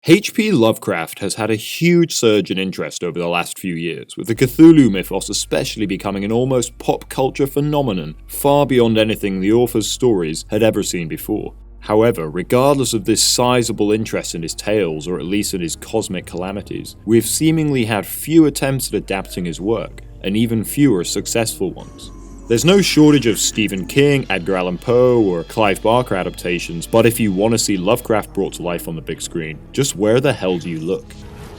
H.P. Lovecraft has had a huge surge in interest over the last few years, with the Cthulhu mythos especially becoming an almost pop culture phenomenon, far beyond anything the author's stories had ever seen before. However, regardless of this sizable interest in his tales, or at least in his cosmic calamities, we've seemingly had few attempts at adapting his work, and even fewer successful ones. There's no shortage of Stephen King, Edgar Allan Poe, or Clive Barker adaptations, but if you want to see Lovecraft brought to life on the big screen, just where the hell do you look?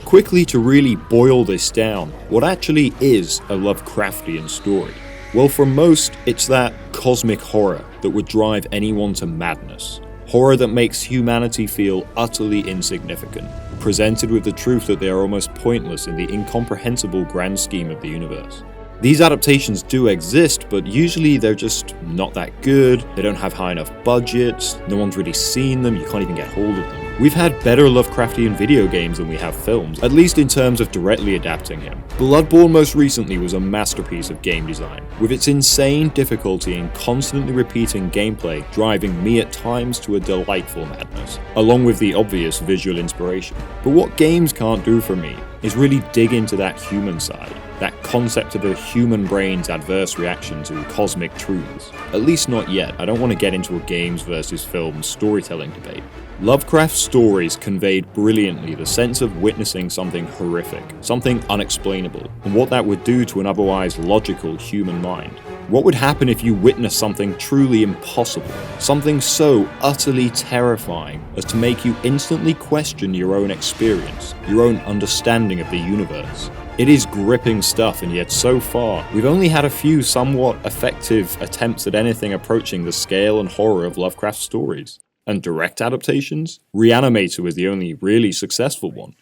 Quickly, to really boil this down, what actually is a Lovecraftian story? Well, for most, it's that cosmic horror that would drive anyone to madness. Horror that makes humanity feel utterly insignificant, presented with the truth that they are almost pointless in the incomprehensible grand scheme of the universe. These adaptations do exist, but usually they're just not that good, they don't have high enough budgets, no one's really seen them, you can't even get hold of them. We've had better Lovecraftian video games than we have films, at least in terms of directly adapting him. Bloodborne most recently was a masterpiece of game design, with its insane difficulty and constantly repeating gameplay driving me at times to a delightful madness, along with the obvious visual inspiration. But what games can't do for me is really dig into that human side. That concept of a human brain's adverse reaction to cosmic truths. At least not yet. I don't want to get into a games versus films storytelling debate. Lovecraft's stories conveyed brilliantly the sense of witnessing something horrific, something unexplainable, and what that would do to an otherwise logical human mind. What would happen if you witnessed something truly impossible, something so utterly terrifying as to make you instantly question your own experience, your own understanding of the universe? It is gripping stuff, and yet so far, we've only had a few somewhat effective attempts at anything approaching the scale and horror of Lovecraft's stories. And direct adaptations? Re-Animator was the only really successful one.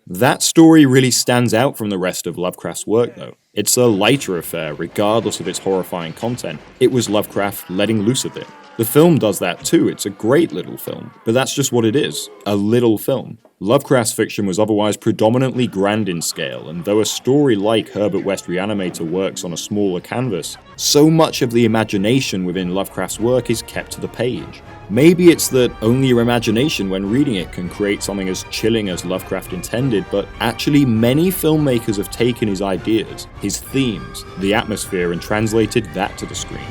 That story really stands out from the rest of Lovecraft's work though. It's a lighter affair, regardless of its horrifying content. It was Lovecraft letting loose a bit. The film does that too, it's a great little film, but that's just what it is, a little film. Lovecraft's fiction was otherwise predominantly grand in scale, and though a story like Herbert West Reanimator works on a smaller canvas, so much of the imagination within Lovecraft's work is kept to the page. Maybe it's that only your imagination when reading it can create something as chilling as Lovecraft intended, but actually many filmmakers have taken his ideas, his themes, the atmosphere, and translated that to the screen.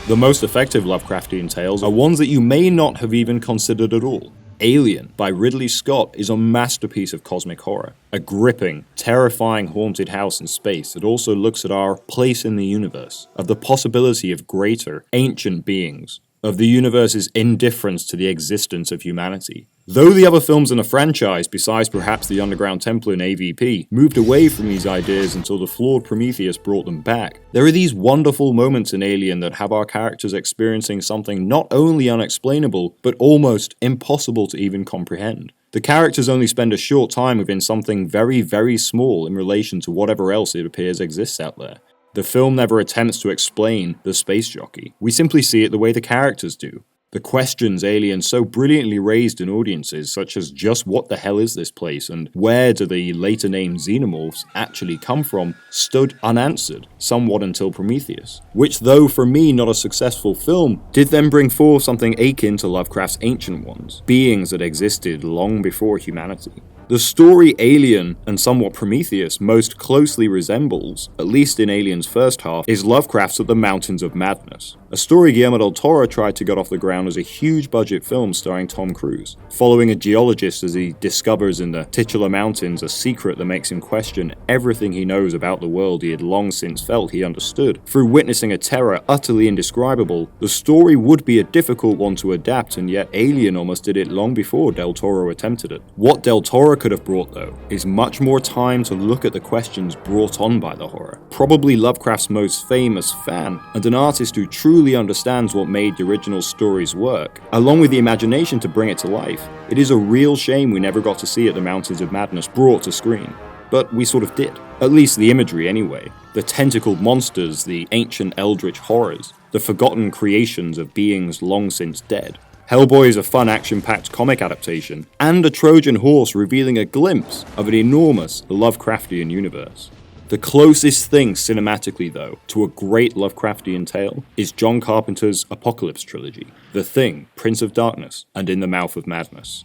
The most effective Lovecraftian tales are ones that you may not have even considered at all. Alien by Ridley Scott is a masterpiece of cosmic horror, a gripping, terrifying haunted house in space that also looks at our place in the universe, of the possibility of greater, ancient beings, of the universe's indifference to the existence of humanity. Though the other films in the franchise, besides perhaps The Underground Temple and AVP, moved away from these ideas until the flawed Prometheus brought them back, there are these wonderful moments in Alien that have our characters experiencing something not only unexplainable, but almost impossible to even comprehend. The characters only spend a short time within something very, very small in relation to whatever else it appears exists out there. The film never attempts to explain the space jockey. We simply see it the way the characters do. The questions Alien so brilliantly raised in audiences, such as just what the hell is this place and where do the later named xenomorphs actually come from, stood unanswered, somewhat until Prometheus. Which, though for me not a successful film, did then bring forth something akin to Lovecraft's Ancient Ones, beings that existed long before humanity. The story Alien, and somewhat Prometheus, most closely resembles, at least in Alien's first half, is Lovecraft's At the Mountains of Madness, a story Guillermo del Toro tried to get off the ground as a huge-budget film starring Tom Cruise, following a geologist as he discovers in the titular mountains a secret that makes him question everything he knows about the world he had long since felt he understood. Through witnessing a terror utterly indescribable, the story would be a difficult one to adapt, and yet Alien almost did it long before del Toro attempted it. What del Toro could have brought, though, is much more time to look at the questions brought on by the horror. Probably Lovecraft's most famous fan, and an artist who truly understands what made the original stories work, along with the imagination to bring it to life. It is a real shame we never got to see At the Mountains of Madness brought to screen. But we sort of did. At least the imagery anyway. The tentacled monsters, the ancient eldritch horrors, the forgotten creations of beings long since dead. Hellboy is a fun action-packed comic adaptation, and a Trojan horse revealing a glimpse of an enormous Lovecraftian universe. The closest thing cinematically, though, to a great Lovecraftian tale is John Carpenter's Apocalypse trilogy, The Thing, Prince of Darkness, and In the Mouth of Madness.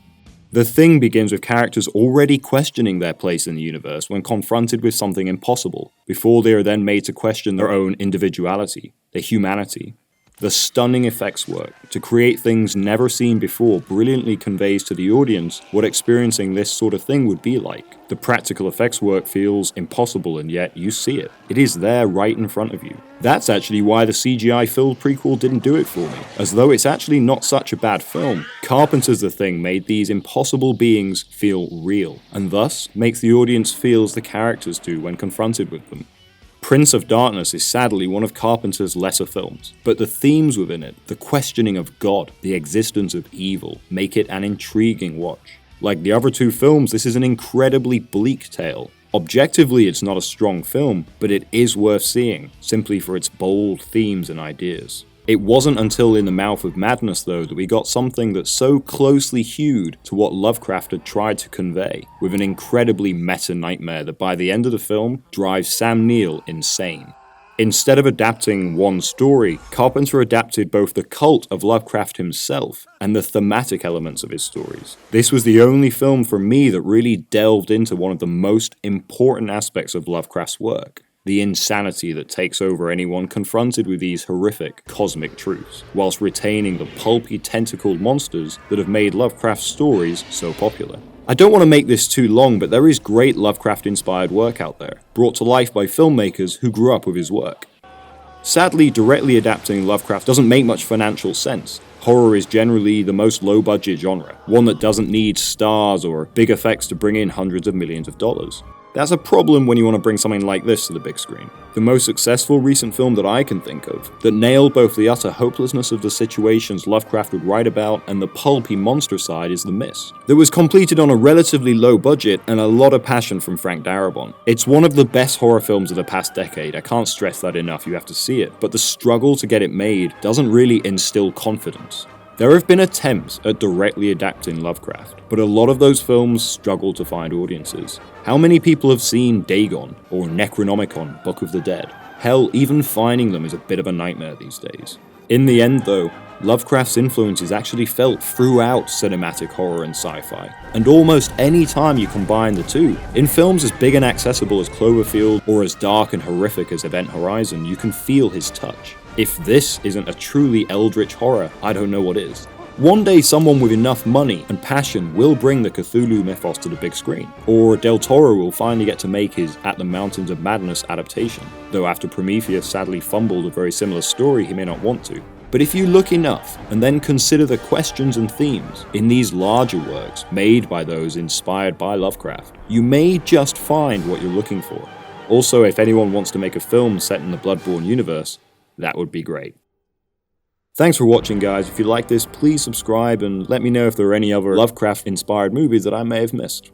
The Thing begins with characters already questioning their place in the universe when confronted with something impossible, before they are then made to question their own individuality, their humanity. The stunning effects work to create things never seen before brilliantly conveys to the audience what experiencing this sort of thing would be like. The practical effects work feels impossible, and yet you see it. It is there right in front of you. That's actually why the CGI-filled prequel didn't do it for me, as though it's actually not such a bad film. Carpenter's The Thing made these impossible beings feel real, and thus makes the audience feel as the characters do when confronted with them. Prince of Darkness is sadly one of Carpenter's lesser films, but the themes within it, the questioning of God, the existence of evil, make it an intriguing watch. Like the other two films, this is an incredibly bleak tale. Objectively, it's not a strong film, but it is worth seeing, simply for its bold themes and ideas. It wasn't until In the Mouth of Madness, though, that we got something that so closely hewed to what Lovecraft had tried to convey, with an incredibly meta nightmare that by the end of the film drives Sam Neill insane. Instead of adapting one story, Carpenter adapted both the cult of Lovecraft himself and the thematic elements of his stories. This was the only film for me that really delved into one of the most important aspects of Lovecraft's work: the insanity that takes over anyone confronted with these horrific cosmic truths, whilst retaining the pulpy tentacled monsters that have made Lovecraft's stories so popular. I don't want to make this too long, but there is great Lovecraft-inspired work out there, brought to life by filmmakers who grew up with his work. Sadly, directly adapting Lovecraft doesn't make much financial sense. Horror is generally the most low-budget genre, one that doesn't need stars or big effects to bring in hundreds of millions of dollars. That's a problem when you want to bring something like this to the big screen. The most successful recent film that I can think of, that nailed both the utter hopelessness of the situations Lovecraft would write about and the pulpy monster side, is The Mist. That was completed on a relatively low budget and a lot of passion from Frank Darabont. It's one of the best horror films of the past decade, I can't stress that enough, you have to see it, but the struggle to get it made doesn't really instill confidence. There have been attempts at directly adapting Lovecraft, but a lot of those films struggle to find audiences. How many people have seen Dagon or Necronomicon, Book of the Dead? Hell, even finding them is a bit of a nightmare these days. In the end though, Lovecraft's influence is actually felt throughout cinematic horror and sci-fi, and almost any time you combine the two. In films as big and accessible as Cloverfield, or as dark and horrific as Event Horizon, you can feel his touch. If this isn't a truly Eldritch horror, I don't know what is. One day someone with enough money and passion will bring the Cthulhu mythos to the big screen, or Del Toro will finally get to make his At the Mountains of Madness adaptation, though after Prometheus sadly fumbled a very similar story he may not want to. But if you look enough, and then consider the questions and themes in these larger works made by those inspired by Lovecraft, you may just find what you're looking for. Also, if anyone wants to make a film set in the Bloodborne universe, that would be great. Thanks for watching, guys. If you like this, please subscribe and let me know if there are any other Lovecraft-inspired movies that I may have missed.